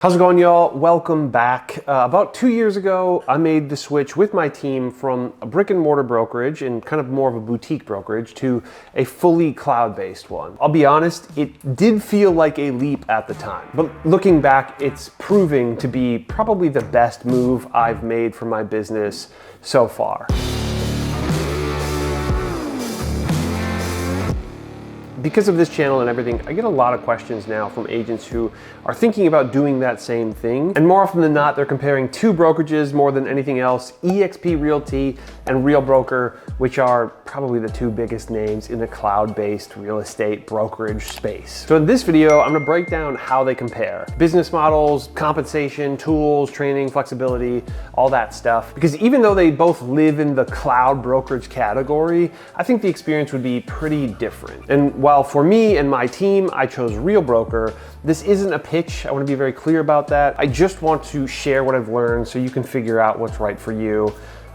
How's it going, y'all? Welcome back. About 2 years ago, I made the switch with my team from a brick and mortar brokerage and kind of more of a boutique brokerage to a fully cloud-based one. I'll be honest, it did feel like a leap at the time, but looking back, it's proving to be probably the best move I've made for my business so far. Because of this channel and everything, I get a lot of questions now from agents who are thinking about doing that same thing. And more often than not, they're comparing two brokerages more than anything else, eXp Realty and Real Broker, which are probably the two biggest names in the cloud-based real estate brokerage space. So in this video, I'm gonna break down how they compare. Business models, compensation, tools, training, flexibility, all that stuff. Because even though they both live in the cloud brokerage category, I think the experience would be pretty different. And while for me and my team, I chose Real Broker, this isn't a pitch. I want to be very clear about that. I just want to share what I've learned so you can figure out what's right for you.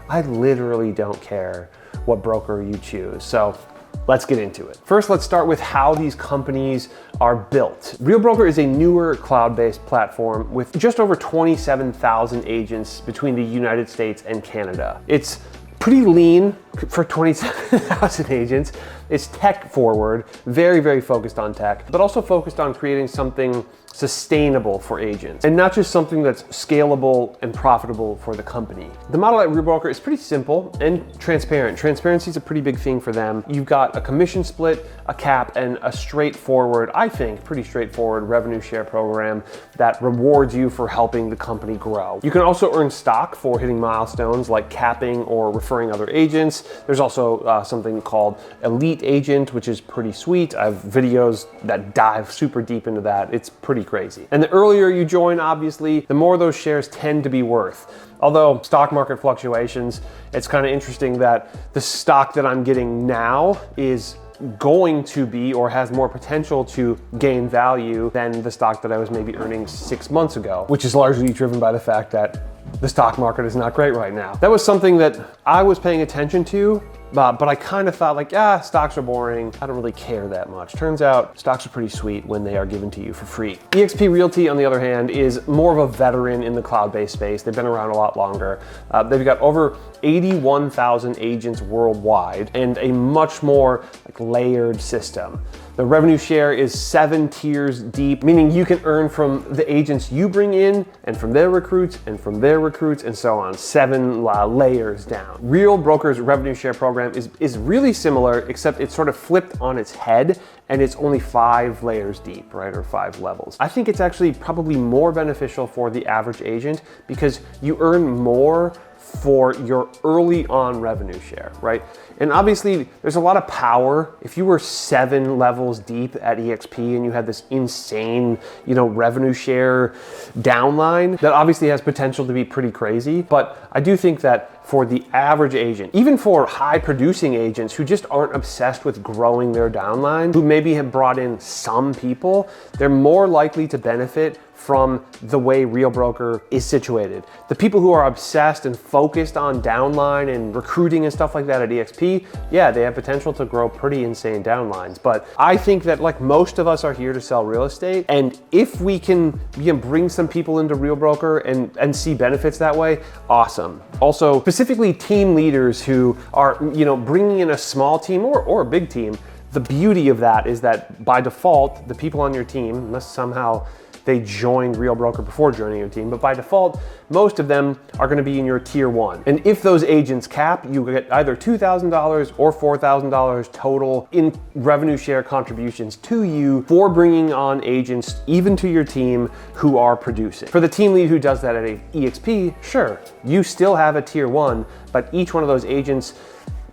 I literally don't care what broker you choose. So let's get into it. First, let's start with how these companies are built. Real Broker is a newer cloud-based platform with just over 27,000 agents between the United States and Canada. It's pretty lean for 27,000 agents. It's tech forward, very, very focused on tech, but also focused on creating something sustainable for agents and not just something that's scalable and profitable for the company. The model at Real Broker is pretty simple and transparent. Transparency is a pretty big thing for them. You've got a commission split, a cap, and a straightforward, I think, pretty straightforward revenue share program that rewards you for helping the company grow. You can also earn stock for hitting milestones like capping or referring other agents. There's also something called Elite Agent, which is pretty sweet. I have videos that dive super deep into that. It's pretty crazy. And the earlier you join, obviously, the more those shares tend to be worth. Although stock market fluctuations, it's kind of interesting that the stock that I'm getting now is going to be or has more potential to gain value than the stock that I was maybe earning 6 months ago, which is largely driven by the fact that the stock market is not great right now. That was something that I was paying attention to, but I kind of thought like, stocks are boring. I don't really care that much. Turns out stocks are pretty sweet when they are given to you for free. eXp Realty, on the other hand, is more of a veteran in the cloud-based space. They've been around a lot longer. They've got over 81,000 agents worldwide and a much more layered system. The revenue share is 7 tiers deep, meaning you can earn from the agents you bring in and from their recruits and from their recruits and so on, 7 layers down. Real Broker's revenue share program is really similar, except it's sort of flipped on its head and it's only 5 layers deep, right? Or 5 levels. I think it's actually probably more beneficial for the average agent because you earn more for your early on revenue share, right? And obviously there's a lot of power. If you were 7 levels deep at eXp and you had this insane, revenue share downline, that obviously has potential to be pretty crazy. But I do think that for the average agent, even for high producing agents who just aren't obsessed with growing their downline, who maybe have brought in some people, they're more likely to benefit from the way Real Broker is situated. The people who are obsessed and focused on downline and recruiting and stuff like that at eXp, yeah, they have potential to grow pretty insane downlines. But I think that like most of us are here to sell real estate, and if we can bring some people into Real Broker and see benefits that way, awesome. Also, specifically team leaders who are bringing in a small team or a big team, the beauty of that is that by default, the people on your team, unless somehow they joined Real Broker before joining your team, but by default, most of them are gonna be in your tier 1. And if those agents cap, you get either $2,000 or $4,000 total in revenue share contributions to you for bringing on agents, even to your team, who are producing. For the team lead who does that at eXp, sure, you still have a tier 1, but each one of those agents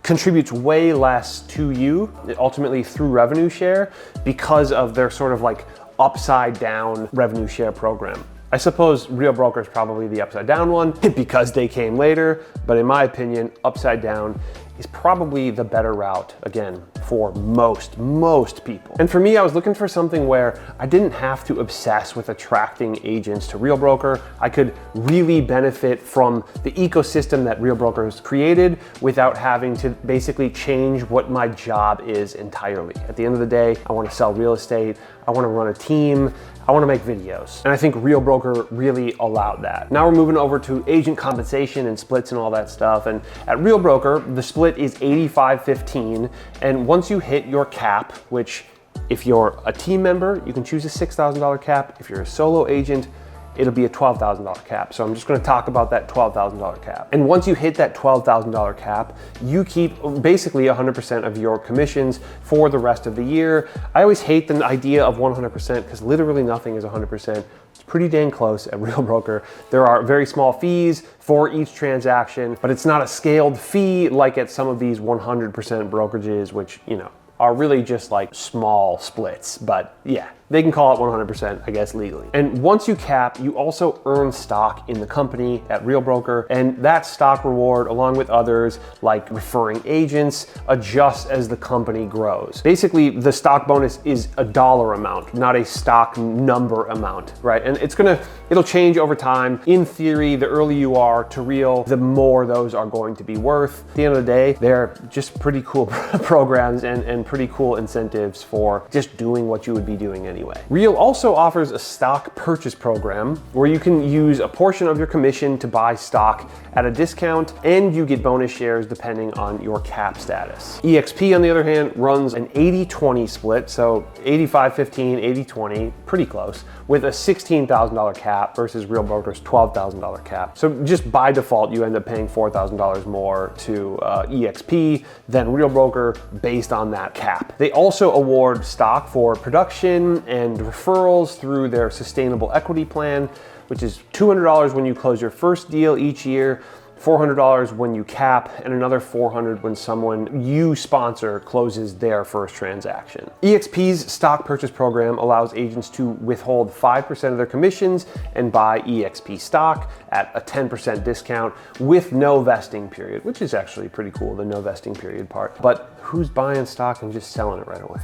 contributes way less to you, ultimately through revenue share, because of their sort of like upside down revenue share program. I suppose Real Broker is probably the upside down one because they came later, but in my opinion, upside down is probably the better route, again, for most people. And for me, I was looking for something where I didn't have to obsess with attracting agents to Real Broker. I could really benefit from the ecosystem that Real Broker has created without having to basically change what my job is entirely. At the end of the day, I want to sell real estate, I want to run a team, I want to make videos. And I think Real Broker really allowed that. Now we're moving over to agent compensation and splits and all that stuff. And at Real Broker, the split is 85-15. And once you hit your cap, which if you're a team member, you can choose a $6,000 cap. If you're a solo agent, it'll be a $12,000 cap. So I'm just gonna talk about that $12,000 cap. And once you hit that $12,000 cap, you keep basically 100% of your commissions for the rest of the year. I always hate the idea of 100% because literally nothing is 100%. It's pretty dang close at Real Broker. There are very small fees for each transaction, but it's not a scaled fee like at some of these 100% brokerages, which, you know, are really just like small splits, but yeah, they can call it 100%, I guess, legally. And once you cap, you also earn stock in the company at Real Broker, and that stock reward, along with others like referring agents, adjusts as the company grows. Basically, the stock bonus is a dollar amount, not a stock number amount, right? And it'll change over time. In theory, the earlier you are to Real, the more those are going to be worth. At the end of the day, they're just pretty cool programs and pretty cool incentives for just doing what you would be doing anyway. Real also offers a stock purchase program where you can use a portion of your commission to buy stock at a discount, and you get bonus shares depending on your cap status. eXp, on the other hand, runs an 80-20 split, so 85-15, 80-20, pretty close, with a $16,000 cap versus Real Broker's $12,000 cap. So just by default, you end up paying $4,000 more to eXp than Real Broker based on that cap. They also award stock for production and referrals through their sustainable equity plan, which is $200 when you close your first deal each year, $400 when you cap, and another $400 when someone you sponsor closes their first transaction. eXp's stock purchase program allows agents to withhold 5% of their commissions and buy eXp stock at a 10% discount with no vesting period, which is actually pretty cool, the no vesting period part. But who's buying stock and just selling it right away?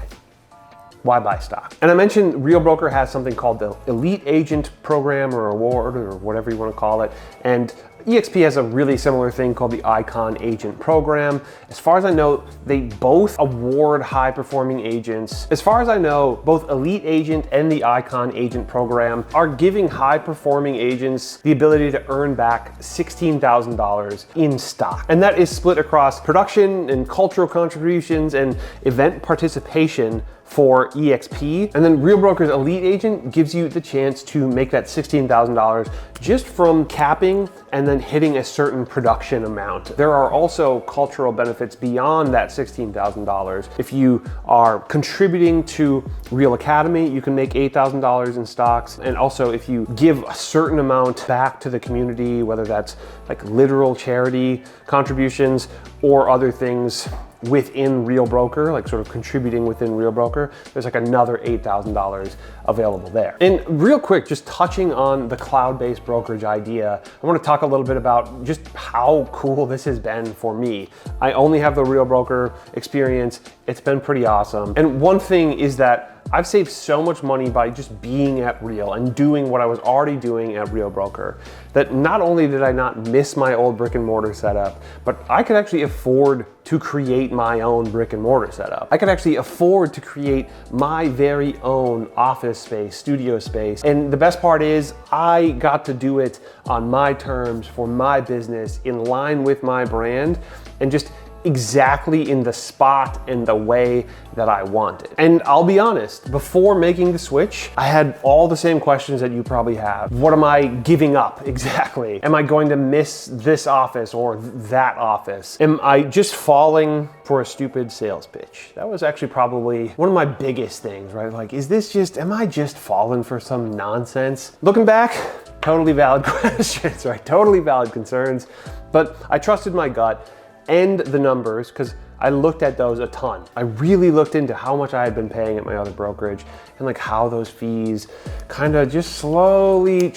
Why buy stock? And I mentioned Real Broker has something called the Elite Agent Program or Award or whatever you want to call it. And eXp has a really similar thing called the Icon Agent Program. As far as I know, they both award high-performing agents. As far as I know, both Elite Agent and the Icon Agent Program are giving high-performing agents the ability to earn back $16,000 in stock. And that is split across production and cultural contributions and event participation for eXp. And then Real Broker's Elite Agent gives you the chance to make that $16,000 just from capping and then hitting a certain production amount. There are also cultural benefits beyond that $16,000. If you are contributing to Real Academy, you can make $8,000 in stocks. And also if you give a certain amount back to the community, whether that's like literal charity contributions or other things within Real Broker, like sort of contributing within Real Broker, there's like another $8,000 available there. And real quick, just touching on the cloud-based brokerage idea, I want to talk a little bit about just how cool this has been for me. I only have the Real Broker experience. It's been pretty awesome. And one thing is that I've saved so much money by just being at Real and doing what I was already doing at Real Broker, that not only did I not miss my old brick and mortar setup, but I could actually afford to create my own brick and mortar setup. I could actually afford to create my very own office space, studio space. And the best part is I got to do it on my terms for my business in line with my brand and just exactly in the spot and the way that I wanted. And I'll be honest, before making the switch, I had all the same questions that you probably have. What am I giving up exactly? Am I going to miss this office or that office? Am I just falling for a stupid sales pitch? That was actually probably one of my biggest things, right? Like, am I just falling for some nonsense? Looking back, totally valid questions, right? Totally valid concerns, but I trusted my gut and the numbers because I looked at those a ton. I really looked into how much I had been paying at my other brokerage and like how those fees kind of just slowly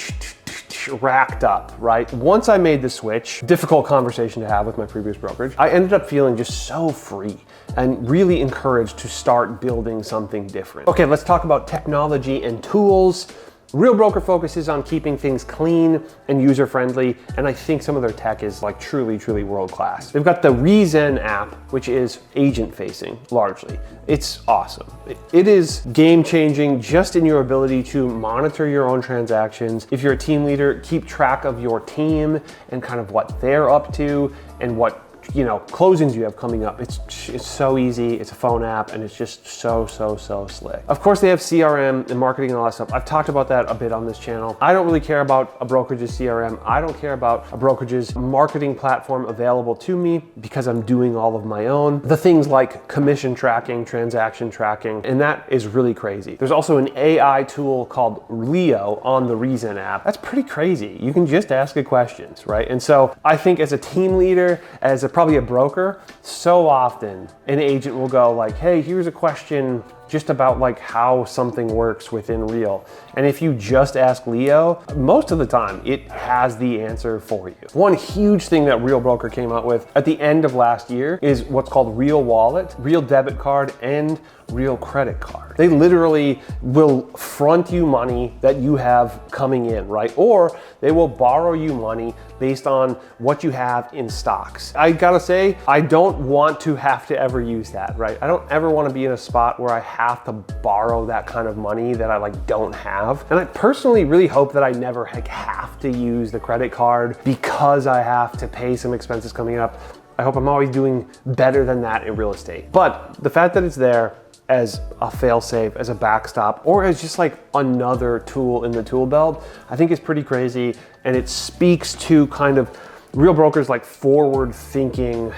much racked up, right? Once I made the switch, difficult conversation to have with my previous brokerage, I ended up feeling just so free and really encouraged to start building something different. Okay, let's talk about technology and tools. Real Broker focuses on keeping things clean and user-friendly, and I think some of their tech is like truly world-class. They've got the Rezen app, which is agent-facing, largely. It's awesome. It is game-changing just in your ability to monitor your own transactions. If you're a team leader, keep track of your team and kind of what they're up to and what closings you have coming up. It's so easy. It's a phone app and it's just so slick. Of course, they have CRM and marketing and all that stuff. I've talked about that a bit on this channel. I don't really care about a brokerage's CRM. I don't care about a brokerage's marketing platform available to me because I'm doing all of my own. The things like commission tracking, transaction tracking, and that is really crazy. There's also an AI tool called Leo on the Rezen app. That's pretty crazy. You can just ask it questions, right? And so I think as a team leader, as probably a broker, so often an agent will go like, hey, here's a question just about like how something works within Real. And if you just ask Leo, most of the time it has the answer for you. One huge thing that Real Broker came out with at the end of last year is what's called Real Wallet, Real Debit Card, and Real Credit Card. They literally will front you money that you have coming in, right? Or they will borrow you money based on what you have in stocks. I gotta say, I don't want to have to ever use that, right? I don't ever want to be in a spot where I have to borrow that kind of money that I like don't have. And I personally really hope that I never have to use the credit card because I have to pay some expenses coming up. I hope I'm always doing better than that in real estate. But the fact that it's there as a fail-safe, as a backstop, or as just like another tool in the tool belt, I think is pretty crazy. And it speaks to kind of Real Broker's like forward-thinking,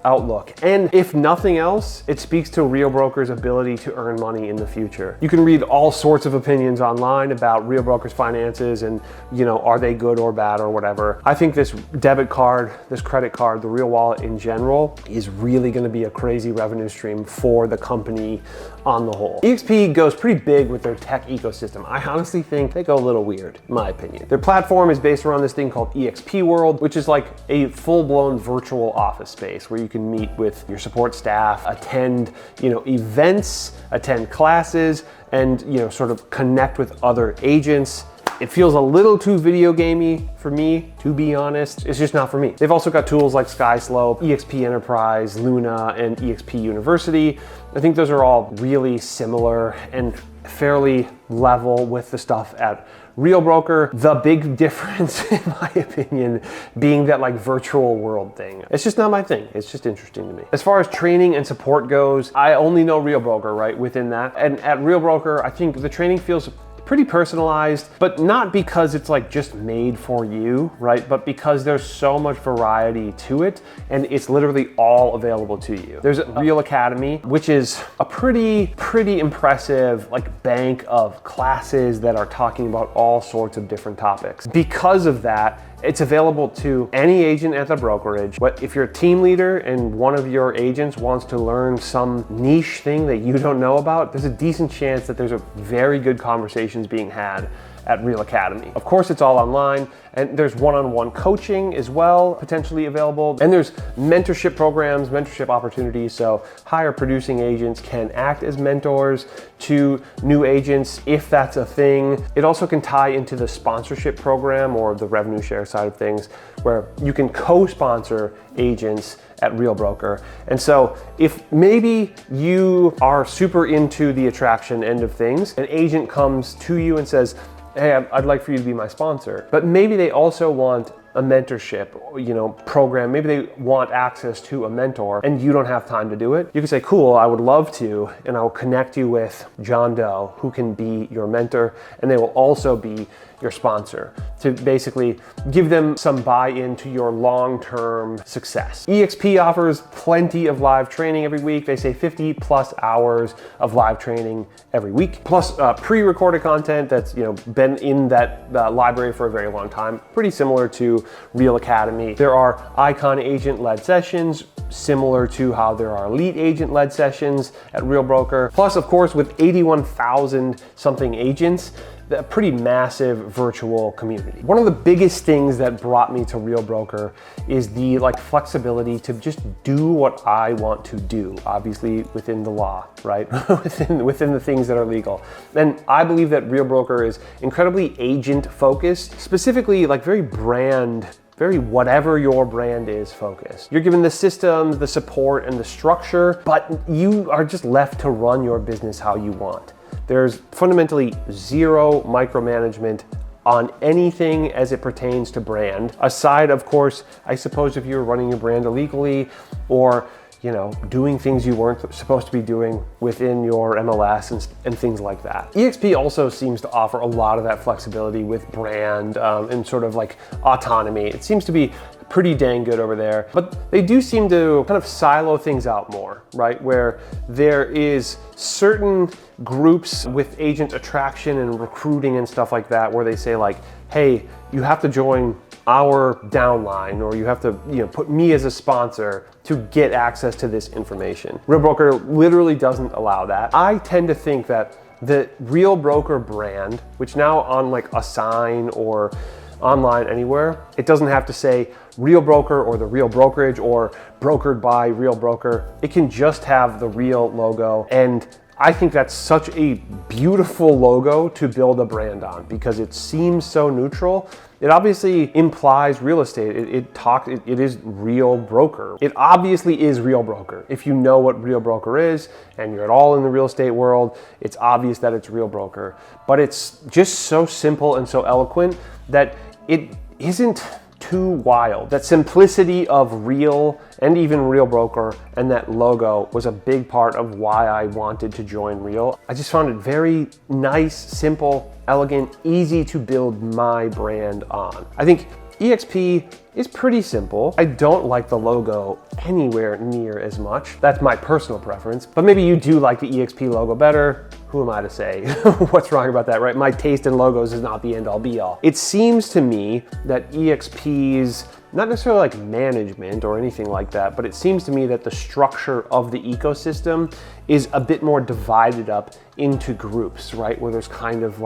outlook. And if nothing else, it speaks to Real Broker's ability to earn money in the future. You can read all sorts of opinions online about Real Broker's finances and, are they good or bad or whatever. I think this debit card, this credit card, the Real Wallet in general is really gonna be a crazy revenue stream for the company on the whole. eXp goes pretty big with their tech ecosystem. I honestly think they go a little weird, in my opinion. Their platform is based around this thing called eXp World, which is like a full-blown virtual office space where you can meet with your support staff, attend, events, attend classes, and, sort of connect with other agents. It feels a little too video gamey for me, to be honest. It's just not for me. They've also got tools like SkySlope, eXp Enterprise, Luna, and eXp University. I think those are all really similar and fairly level with the stuff at Real Broker. The big difference, in my opinion, being that like virtual world thing. It's just not my thing. It's just interesting to me. As far as training and support goes, I only know Real Broker, right, within that. And at Real Broker, I think the training feels pretty personalized, but not because it's like just made for you, right? But because there's so much variety to it and it's literally all available to you. There's Real Academy, which is a pretty impressive like bank of classes that are talking about all sorts of different topics. Because of that, it's available to any agent at the brokerage. But if you're a team leader and one of your agents wants to learn some niche thing that you don't know about, there's a decent chance that there's a very good conversations being had at Real Academy. Of course, it's all online, and there's one-on-one coaching as well, potentially available. And there's mentorship programs, mentorship opportunities, so higher producing agents can act as mentors to new agents if that's a thing. It also can tie into the sponsorship program or the revenue share side of things, where you can co-sponsor agents at Real Broker. And so if maybe you are super into the attraction end of things, an agent comes to you and says, hey, I'd like for you to be my sponsor. But maybe they also want a mentorship, program. Maybe they want access to a mentor and you don't have time to do it. You can say, cool, I would love to, and I'll connect you with John Doe, who can be your mentor, and they will also be your sponsor to basically give them some buy-in to your long-term success. eXp offers plenty of live training every week. They say 50 plus hours of live training every week, plus pre-recorded content that's been in that library for a very long time, pretty similar to Real Academy. There are icon agent-led sessions, similar to how there are elite agent-led sessions at Real Broker. Plus, of course, with 81,000 something agents, a pretty massive virtual community. One of the biggest things that brought me to Real Broker is the flexibility to just do what I want to do, obviously within the law, right? within the things that are legal. And I believe that Real Broker is incredibly agent focused, specifically very whatever your brand is focused. You're given the systems, the support, and the structure, but you are just left to run your business how you want. There's fundamentally zero micromanagement on anything as it pertains to brand, aside, of course, I suppose if you're running your brand illegally or doing things you weren't supposed to be doing within your MLS and things like that. eXp also seems to offer a lot of that flexibility with brand and sort of autonomy. It seems to be pretty dang good over there, but they do seem to kind of silo things out more, right? Where there is certain groups with agent attraction and recruiting and stuff like that, where they say hey, you have to join our downline, or you have to put me as a sponsor to get access to this information. Real Broker literally doesn't allow that. I tend to think that the Real Broker brand, which now on a sign or online anywhere, it doesn't have to say Real Broker or the Real Brokerage or brokered by Real Broker. It can just have the Real logo, and I think that's such a beautiful logo to build a brand on because it seems so neutral. It obviously implies real estate. It is Real Broker. It obviously is Real Broker. If you know what Real Broker is and you're at all in the real estate world, it's obvious that it's Real Broker. But it's just so simple and so eloquent that it isn't too wild. That simplicity of Real and even Real Broker and that logo was a big part of why I wanted to join Real. I just found it very nice, simple, elegant, easy to build my brand on. I think eXp is pretty simple. I don't like the logo anywhere near as much. That's my personal preference, but maybe you do like the eXp logo better. Who am I to say what's wrong about that, right? My taste in logos is not the end all be all. It seems to me that eXp's, not necessarily management or anything like that, but it seems to me that the structure of the ecosystem is a bit more divided up into groups, right? Where there's kind of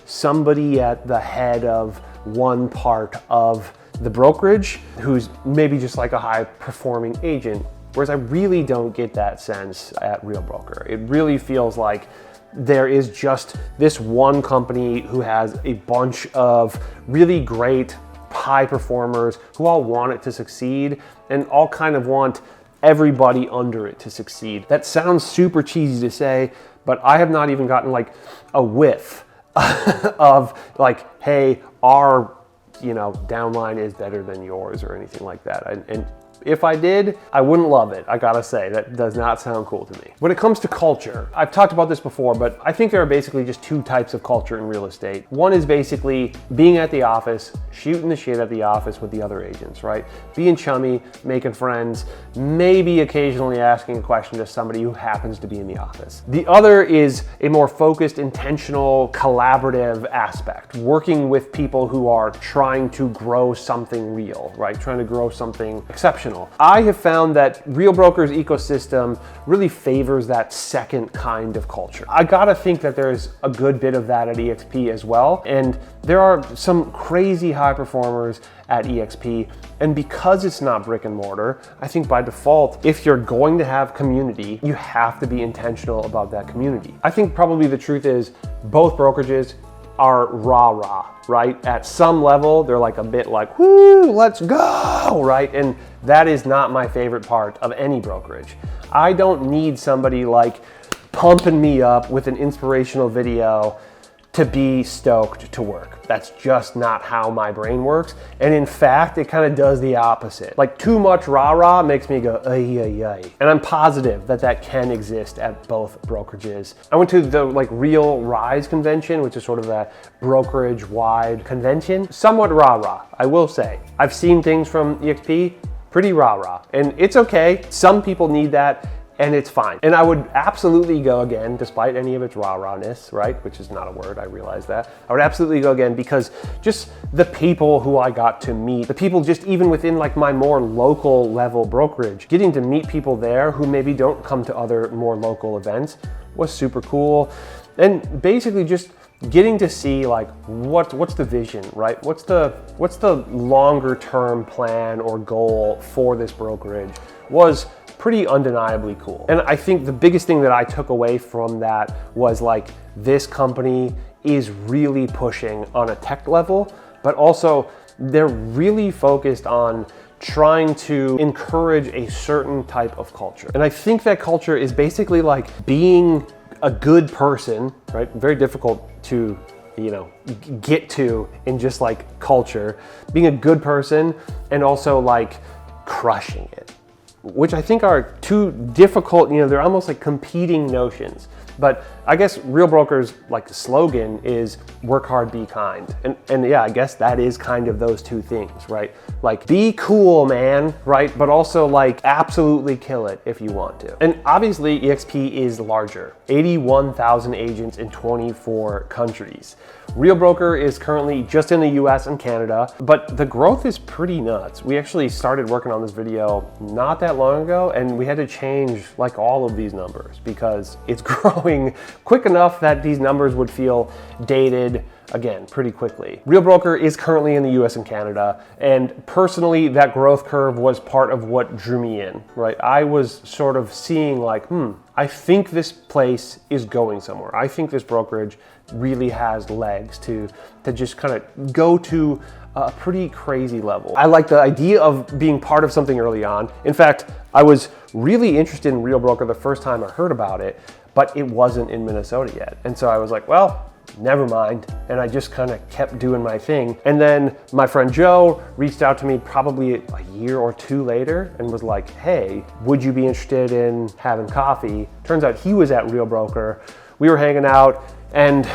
somebody at the head of one part of the brokerage who's maybe just a high performing agent. Whereas I really don't get that sense at Real Broker. It really feels like there is just this one company who has a bunch of really great high performers who all want it to succeed and all kind of want everybody under it to succeed. That sounds super cheesy to say, but I have not even gotten a whiff of hey, our downline is better than yours or anything like that. And if I did, I wouldn't love it. I gotta say, that does not sound cool to me. When it comes to culture, I've talked about this before, but I think there are basically just two types of culture in real estate. One is basically being at the office, shooting the shit at the office with the other agents, right? Being chummy, making friends, maybe occasionally asking a question to somebody who happens to be in the office. The other is a more focused, intentional, collaborative aspect, working with people who are trying to grow something real, right? Trying to grow something exceptional. I have found that Real Broker's ecosystem really favors that second kind of culture. I gotta think that there's a good bit of that at eXp as well. And there are some crazy high performers at eXp. And because it's not brick and mortar, I think by default, if you're going to have community, you have to be intentional about that community. I think probably the truth is both brokerages are rah-rah, right? At some level, they're a bit woo, let's go, right? And that is not my favorite part of any brokerage. I don't need somebody pumping me up with an inspirational video to be stoked to work. That's just not how my brain works. And in fact, it kind of does the opposite. Too much rah-rah makes me go, ay, ay, ay. And I'm positive that that can exist at both brokerages. I went to the Real Rise convention, which is sort of a brokerage-wide convention. Somewhat rah-rah, I will say. I've seen things from eXp, pretty rah-rah. And it's okay. Some people need that, and it's fine. And I would absolutely go again, despite any of its rah-rahness, right? Which is not a word, I realize that. I would absolutely go again because just the people who I got to meet, the people just even within my more local level brokerage, getting to meet people there who maybe don't come to other more local events was super cool. And basically just getting to see like what's the vision, right? What's the longer term plan or goal for this brokerage was pretty undeniably cool. And I think the biggest thing that I took away from that was like, this company is really pushing on a tech level, but also they're really focused on trying to encourage a certain type of culture. And I think that culture is basically like being a good person, right? Very difficult to, get to in just like culture, being a good person and also like crushing it, which I think are two difficult, they're almost like competing notions. But I guess Real Broker's like slogan is work hard, be kind. And yeah, I guess that is kind of those two things, right? Like be cool, man, right? But also like absolutely kill it if you want to. And obviously eXp is larger, 81,000 agents in 24 countries. Real Broker is currently just in the US and Canada, but the growth is pretty nuts. We actually started working on this video not that long ago, and we had to change like all of these numbers because it's growing quick enough that these numbers would feel dated again pretty quickly. Real Broker is currently in the US and Canada, and personally that growth curve was part of what drew me in, right? I was sort of seeing like, I think this place is going somewhere. I think this brokerage really has legs to just kind of go to a pretty crazy level. I like the idea of being part of something early on. In fact, I was really interested in Real Broker the first time I heard about it, but it wasn't in Minnesota yet. And so I was like, well, never mind. And I just kind of kept doing my thing. And then my friend Joe reached out to me probably a year or two later and was like, hey, would you be interested in having coffee? Turns out he was at Real Broker. We were hanging out, and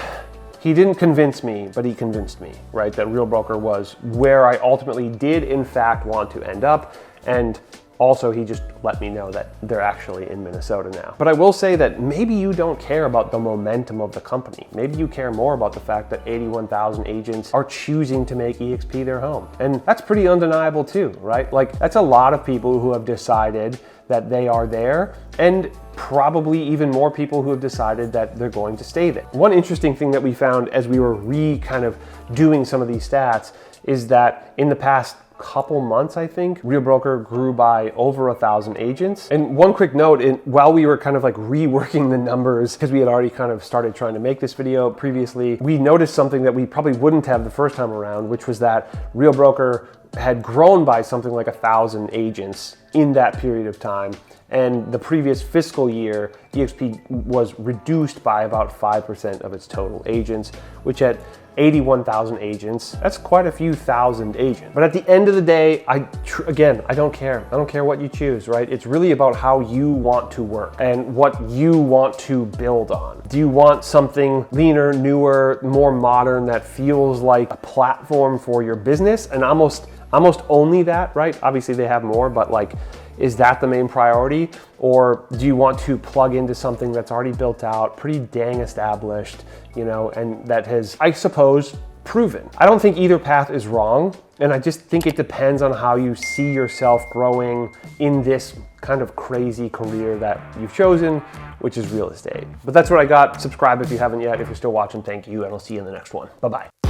he didn't convince me, but he convinced me, right? That Real Broker was where I ultimately did in fact want to end up. And also, he just let me know that they're actually in Minnesota now. But I will say that maybe you don't care about the momentum of the company. Maybe you care more about the fact that 81,000 agents are choosing to make eXp their home. And that's pretty undeniable too, right? Like that's a lot of people who have decided that they are there, and probably even more people who have decided that they're going to stay there. One interesting thing that we found as we were kind of doing some of these stats is that in the past couple months, I think, Real Broker grew by over 1,000 agents. And one quick note, while we were kind of like reworking the numbers, because we had already kind of started trying to make this video previously, we noticed something that we probably wouldn't have the first time around, which was that Real Broker had grown by something like 1,000 agents in that period of time. And the previous fiscal year, eXp was reduced by about 5% of its total agents, which at 81,000 agents, that's quite a few thousand agents. But at the end of the day, again, I don't care. I don't care what you choose, right? It's really about how you want to work and what you want to build on. Do you want something leaner, newer, more modern that feels like a platform for your business? And almost only that, right? Obviously they have more, but like, is that the main priority? Or do you want to plug into something that's already built out, pretty dang established, and that has, I suppose, proven? I don't think either path is wrong. And I just think it depends on how you see yourself growing in this kind of crazy career that you've chosen, which is real estate. But that's what I got. Subscribe if you haven't yet. If you're still watching, thank you, and I'll see you in the next one. Bye-bye.